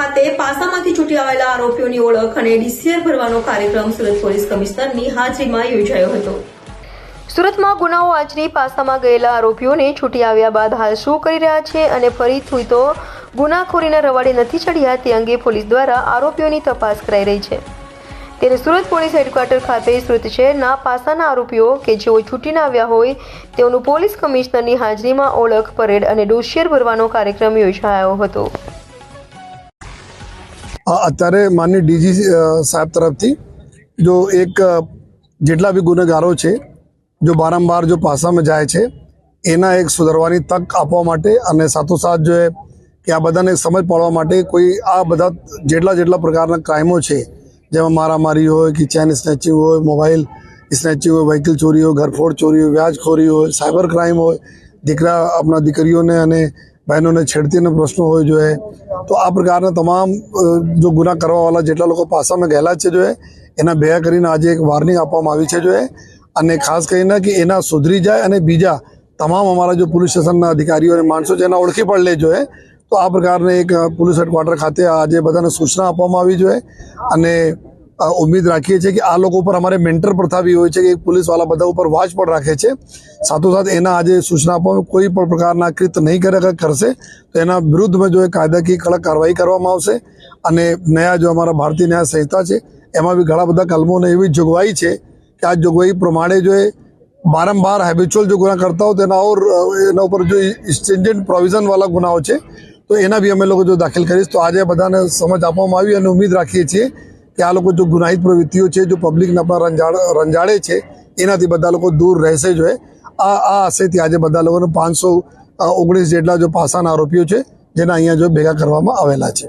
ખાતે પાસામાંથી છૂટી આવેલા આરોપીઓની ઓળખ અને ડીસીઆર ભરવાનો કાર્યક્રમ સુરત પોલીસ કમિશનરની હાજરીમાં યોજાયો હતો। સુરતમાં ગુનાઓ આચરી પાસામાં ગયેલા આરોપીઓને છૂટી આવ્યા બાદ હાલ શું કરી રહ્યા છે અને ફરીથી તો ગુનાખોરીના રવાડે નથી ચડ્યા તે અંગે પોલીસ દ્વારા આરોપીઓની તપાસ કરાઈ રહી છે। ત્યારે સુરત પોલીસ હેડક્વાર્ટર ખાતે સુરત શહેરના પાસાના આરોપીઓ કે જેઓ છૂટીને આવ્યા હોય તેઓનું પોલીસ કમિશનરની હાજરીમાં ઓળખ પરેડ અને ડોસિયર ભરવાનો કાર્યક્રમ યોજાયો હતો। અત્યારે માનनीय ડીજી સાહેબ તરફથી જો એક જેટલા બી ગુનેગારો છે જો વારંવાર જો પાસામાં જાય છે એના એક સુધારવાની તક આપવા માટે અને સાથોસાથ જો કે આ બધાને સમજ પાડવા માટે કોઈ આ બધા જેટલા પ્રકારના ક્રાઇમો છે જેમાં મારામારી હોય કે ચેન સ્નેચિંગ હોય, મોબાઈલ સ્નેચિંગ હોય, વ્હીકલ ચોરી હોય, ઘરફોડ ચોરી હોય, વ્યાજખોરી હોય, સાયબર ક્રાઇમ હોય, આપણા દીકરીઓને અને બહેનોને છેડતીના પ્રશ્નો હોય જો તો આ પ્રકારના તમામ જો ગુના કરવાવાળા જેટલા લોકો પાસામાં ગયેલા છે જો એના ભેગા કરીને આજે એક વોર્નિંગ આપવામાં આવી છે જો અને ખાસ કરીને કે એના સુધરી જાય અને બીજા તમામ અમારા જો પોલીસ સ્ટેશનના અધિકારીઓ અને માણસો છે એના ઓળખી પણ લે જો તો આ પ્રકારને એક પોલીસ હેડક્વાર્ટર ખાતે આજે બધાને સૂચના આપવામાં આવી જોઈએ અને ઉમ્મીદ રાખીએ છીએ કે આ લોકો ઉપર અમારે મેન્ટર પ્રથા બી હોય છે કે પોલીસવાળા બધા ઉપર વોચ પણ રાખે છે। સાથોસાથ એના આજે સૂચના આપવામાં કોઈ પણ પ્રકારના કૃત્ય નહીં કરશે તો એના વિરુદ્ધમાં જો કાયદાકીય કડક કાર્યવાહી કરવામાં આવશે અને નયા જો અમારા ભારતીય ન્યાય સંહિતા છે એમાં બી ઘણા બધા કલમોને એવી જોગવાઈ છે કે આ જોગવાઈ પ્રમાણે જો વારંવાર હેબિચ્યુઅલ જો ગુના કરતા હોય તો એના ઉપર જો સ્ટ્રિન્જન્ટ પ્રોવિઝનવાળા ગુનાઓ છે તો એના બી અમે લોકો જો દાખલ કરીશ તો આજે બધાને સમજ આપવામાં આવી અને ઉમ્મીદ રાખીએ છીએ કે આ લોકો જો ગુનાહિત પ્રવૃત્તિઓ છે જો પબ્લિકને આપણા રંજાડે છે એનાથી બધા લોકો દૂર રહેશે જો આ આશયથી આજે બધા લોકોને 519 જેટલા જો પાસાના આરોપીઓ છે જેના અહીંયા જો ભેગા કરવામાં આવેલા છે।